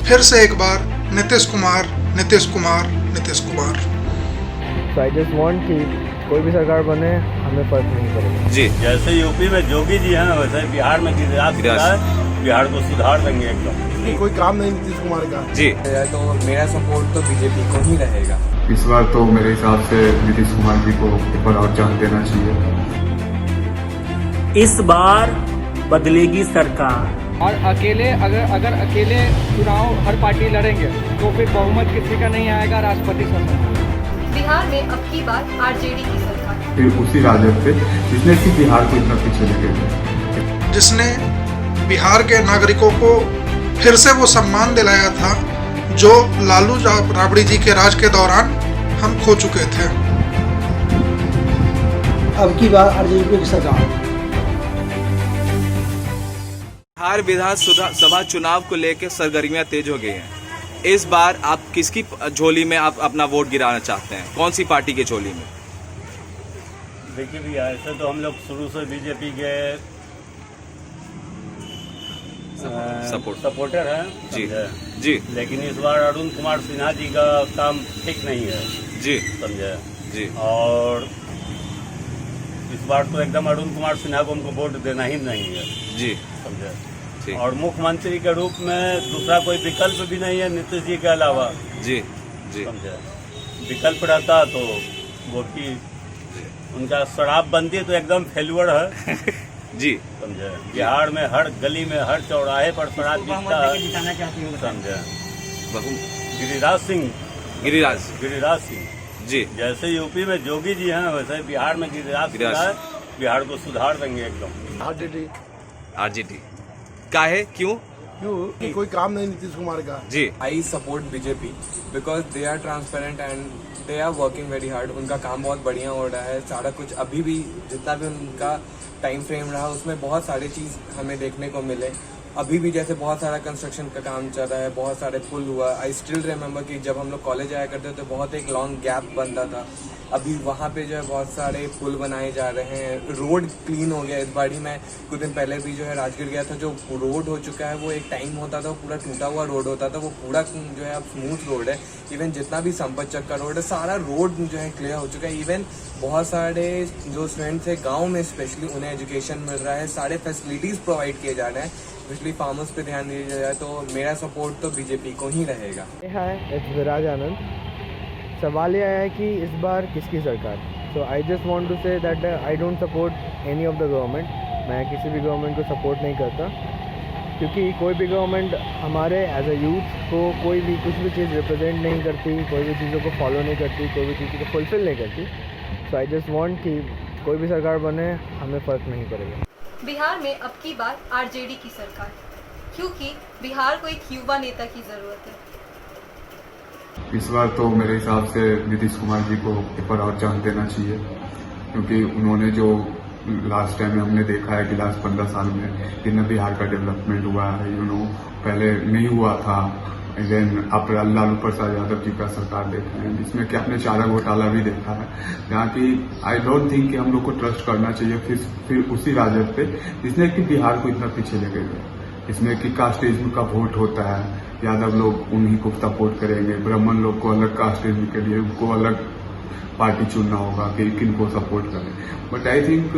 फिर से एक बार नीतीश कुमार, नीतीश कुमार, नीतीश कुमार। तो आई जस्ट वांट कि कोई भी सरकार बने, हमें फर्क नहीं पड़ेगा। जी, जैसे यूपी में जोगी जी हैं वैसे बिहार में गिरिराज बिहार को सुधार देंगे एकदम। कोई काम नहीं नीतीश कुमार का। जी, तो मेरा सपोर्ट तो बीजेपी को ही रहेगा। इस बार तो मेरे हिसाब से नीतीश कुमार जी को एक बार और चांस देना चाहिए। इस बार बदलेगी सरकार। और अगर अकेले चुनाव हर पार्टी लड़ेंगे तो फिर बहुमत किसी का नहीं आएगा राष्ट्रपति शासन। बिहार में अब की बार आरजेडी की सरकार। फिर उसी राजद पे जिसने कि बिहार को इतना पीछे लेके गए, जिसने बिहार के नागरिकों को फिर से वो सम्मान दिलाया था जो लालू राबड़ी जी के राज के दौरान हम खो चुके थे। अब की बार आरजेडी की सरकार। बिहार विधानसभा चुनाव को लेकर सरगर्मियां तेज हो गई हैं। इस बार आप किसकी झोली में आप अपना वोट गिराना चाहते हैं? कौन सी पार्टी के झोली में? देखिए भैया, ऐसे तो हम लोग शुरू से बीजेपी के सपोर्टर हैं। जी जी, लेकिन इस बार अरुण कुमार सिन्हा जी का काम ठीक नहीं है। जी, समझे जी, और इस बार तो एकदम अरुण कुमार सिन्हा को हमको वोट देना ही नहीं है। जी, समझे। ठीक। और मुख्यमंत्री के रूप में दूसरा कोई विकल्प भी नहीं है नीतीश जी के अलावा। जी, जी, समझे। विकल्प रहता तो वो की उनका शराबबंदी तो एकदम फेल्यूर है। जी, समझे। बिहार में हर गली में हर चौराहे पर शराब बिकता है। समझे। गिरिराज सिंह जी, जैसे यूपी में जोगी जी हैं वैसे बिहार में गिरिराज बिहार को सुधार देंगे एकदम। आरजेडी काहे क्यों? क्यों कोई काम नहीं नीतीश कुमार का। जी, I support BJP because they are transparent and they are working very hard. उनका काम बहुत बढ़िया हो रहा है। सारा कुछ अभी भी जितना भी उनका टाइम फ्रेम रहा उसमें बहुत सारी चीज़ हमें देखने को मिले। अभी भी जैसे बहुत सारा कंस्ट्रक्शन का काम चल रहा है, बहुत सारे पुल हुआ। आई स्टिल रिमेम्बर कि जब हम लोग कॉलेज आया करते तो बहुत एक लॉन्ग गैप बनता था। अभी वहाँ पे जो है बहुत सारे पुल बनाए जा रहे हैं। रोड क्लीन हो गया। इस बार ही मैं कुछ दिन पहले भी जो है राजगीर गया था। जो रोड हो चुका है वो एक टाइम होता था वो पूरा टूटा हुआ रोड होता था, वो पूरा जो है अब स्मूथ रोड है। इवन जितना भी संपत चक्का रोड है सारा रोड जो है क्लियर हो चुका है। इवन बहुत सारे जो स्टूडेंट्स है गाँव में स्पेशली उन्हें एजुकेशन मिल रहा है। सारे फैसिलिटीज़ प्रोवाइड किए जा रहे हैं। स्पेशली फार्मर्स पे ध्यान दिया जाए तो मेरा सपोर्ट तो बीजेपी को ही रहेगा। Hi, it's Viraj Anand. सवाल यह है कि इस बार किसकी सरकार। So I just want to say that I don't support any of the government. मैं किसी भी गवर्नमेंट को सपोर्ट नहीं करता क्योंकि कोई भी गवर्नमेंट हमारे एज अ यूथ को कोई भी कुछ भी चीज़ रिप्रेजेंट नहीं करती, कोई भी चीज़ों को फॉलो नहीं करती, कोई भी चीज़ को फुलफिल नहीं करती। सो आई जस्ट वांट कि कोई भी सरकार बने, हमें फ़र्क नहीं पड़ेगा। बिहार में अब की बार आरजेडी की सरकार, क्योंकि बिहार को एक युवा नेता की जरूरत है। इस बार तो मेरे हिसाब से नीतीश कुमार जी को एक बार और चांस देना चाहिए, क्योंकि उन्होंने जो लास्ट टाइम हमने देखा है कि लास्ट 15 साल में कितना बिहार का डेवलपमेंट हुआ है। पहले नहीं हुआ था। इवन आप लालू प्रसाद यादव जी का सरकार देख रहे हैं जिसमें कि आपने चारा घोटाला भी देखा है, जहाँ की आई डोंट थिंक कि हम लोग को ट्रस्ट करना चाहिए फिर उसी राजद पे जिसने कि बिहार को इतना पीछे लेके गए। इसमें कि कास्टिज्म का वोट होता है, यादव लोग उन्हीं को सपोर्ट करेंगे, ब्राह्मण लोग को अलग कास्टिज्म के लिए उनको अलग पार्टी चुनना होगा कि किनको सपोर्ट करें। But I think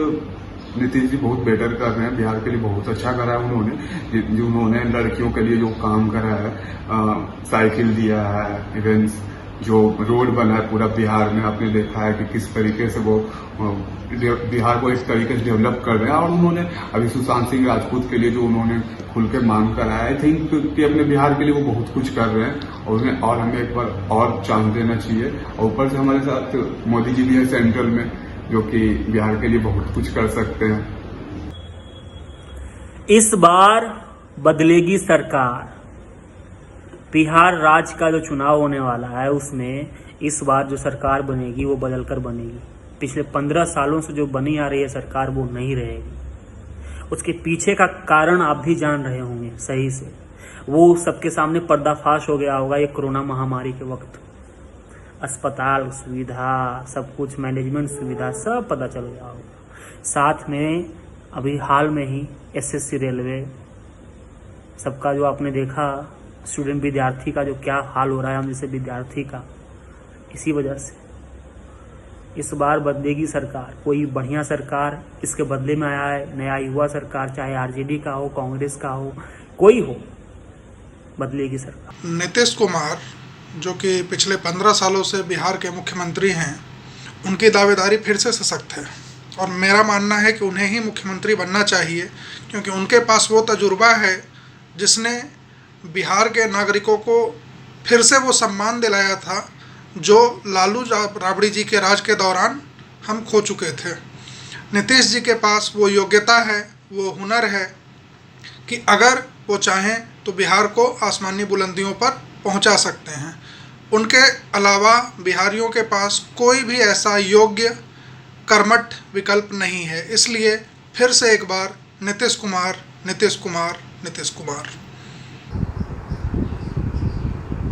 Nitish ji बहुत बेटर कर रहे हैं, बिहार के लिए बहुत अच्छा करा है उन्होंने। जो उन्होंने लड़कियों के लिए जो काम करा है, साइकिल दिया है, इवन जो रोड बना है पूरा बिहार में, आपने देखा है कि किस तरीके से वो बिहार को इस तरीके से डेवलप कर रहे हैं। और उन्होंने अभी सुशांत सिंह राजपूत के लिए जो उन्होंने खुल के मांग करा है, आई थिंक कि अपने बिहार के लिए वो बहुत कुछ कर रहे हैं और हमें एक बार और चांस देना चाहिए। और ऊपर से हमारे साथ मोदी जी भी है सेंट्रल में, जो कि बिहार के लिए बहुत कुछ कर सकते हैं। इस बार बदलेगी सरकार। बिहार राज्य का जो चुनाव होने वाला है उसमें इस बार जो सरकार बनेगी वो बदलकर बनेगी। पिछले 15 सालों से जो बनी आ रही है सरकार वो नहीं रहेगी। उसके पीछे का कारण आप भी जान रहे होंगे सही से। वो सबके सामने पर्दाफाश हो गया होगा ये कोरोना महामारी के वक्त। अस्पताल सुविधा, सब कुछ, मैनेजमेंट सुविधा सब पता चल गया होगा। साथ में अभी हाल में ही एसएससी रेलवे सबका जो आपने देखा स्टूडेंट विद्यार्थी का जो क्या हाल हो रहा है हम जैसे विद्यार्थी का, इसी वजह से इस बार बदलेगी सरकार, कोई बढ़िया सरकार इसके बदले में आया है, नया युवा सरकार, चाहे आरजेडी का हो, कांग्रेस का हो, कोई हो, बदलेगी सरकार। नीतीश कुमार जो कि पिछले 15 सालों से बिहार के मुख्यमंत्री हैं, उनकी दावेदारी फिर से सशक्त है और मेरा मानना है कि उन्हें ही मुख्यमंत्री बनना चाहिए, क्योंकि उनके पास वो तजुर्बा है जिसने बिहार के नागरिकों को फिर से वो सम्मान दिलाया था जो लालू राबड़ी जी के राज के दौरान हम खो चुके थे। नीतीश जी के पास वो योग्यता है, वो हुनर है कि अगर वो चाहें तो बिहार को आसमानी बुलंदियों पर पहुंचा सकते हैं। उनके अलावा बिहारियों के पास कोई भी ऐसा योग्य कर्मठ विकल्प नहीं है। इसलिए फिर से एक बार नीतीश कुमार, नीतीश कुमार, नीतीश कुमार।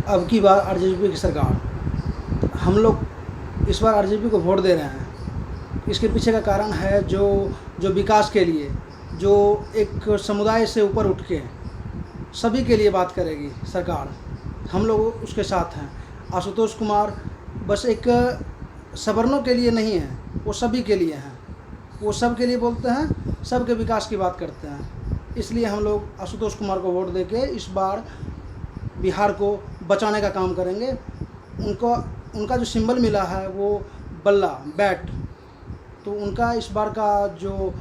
अब की बार आरजेडी की सरकार, हम लोग इस बार आरजेडी को वोट दे रहे हैं। इसके पीछे का कारण है जो विकास के लिए, जो एक समुदाय से ऊपर उठ के सभी के लिए बात करेगी सरकार, हम लोग उसके साथ हैं। आशुतोष कुमार बस एक सवर्णों के लिए नहीं है, वो सभी के लिए हैं, वो सब के लिए बोलते हैं, सबके विकास की बात करते हैं। इसलिए हम लोग आशुतोष कुमार को वोट देके इस बार बिहार को बचाने का काम करेंगे। उनका जो सिंबल मिला है वो बल्ला, बैट, तो उनका इस बार का जो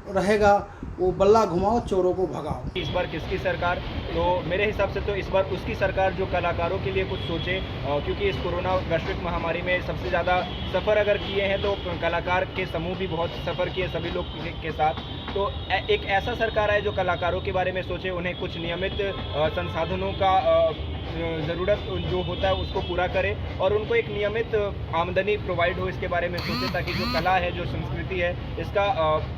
रहेगा वो बल्ला घुमाओ, चोरों को भगाओ। इस बार किसकी सरकार? तो मेरे हिसाब से तो इस बार उसकी सरकार जो कलाकारों के लिए कुछ सोचे, क्योंकि इस कोरोना वैश्विक महामारी में सबसे ज़्यादा सफ़र अगर किए हैं तो कलाकार के समूह भी बहुत सफ़र किए सभी लोग के साथ। तो एक ऐसा सरकार है जो कलाकारों के बारे में सोचे, उन्हें कुछ नियमित संसाधनों का ज़रूरत जो होता है उसको पूरा करे और उनको एक नियमित आमदनी प्रोवाइड हो, इसके बारे में सोचे, ताकि जो कला है, जो संस्कृति है, इसका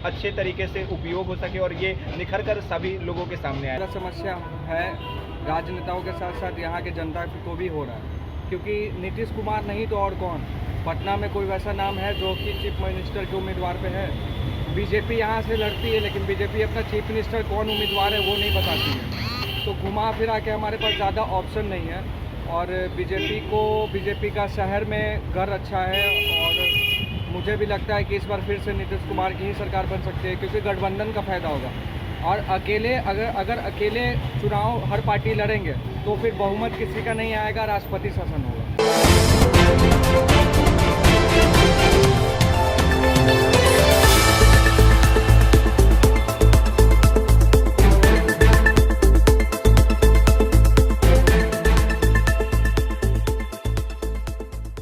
अच्छे तरीके से उपयोग हो सके और ये निखर कर सभी लोगों के सामने आए। समस्या है राजनेताओं के साथ साथ यहाँ के जनता को भी हो रहा है, क्योंकि नीतीश कुमार नहीं तो और कौन? पटना में कोई वैसा नाम है जो कि चीफ मिनिस्टर के उम्मीदवार पे है? बीजेपी यहाँ से लड़ती है, लेकिन बीजेपी अपना चीफ मिनिस्टर कौन उम्मीदवार है वो नहीं बताती है। तो घुमा फिरा के हमारे पास ज़्यादा ऑप्शन नहीं है और बीजेपी का शहर में घर अच्छा है और मुझे भी लगता है कि इस बार फिर से नीतीश कुमार की ही सरकार बन सकती है, क्योंकि गठबंधन का फायदा होगा। और अगर अकेले चुनाव हर पार्टी लड़ेंगे तो फिर बहुमत किसी का नहीं आएगा, राष्ट्रपति शासन होगा।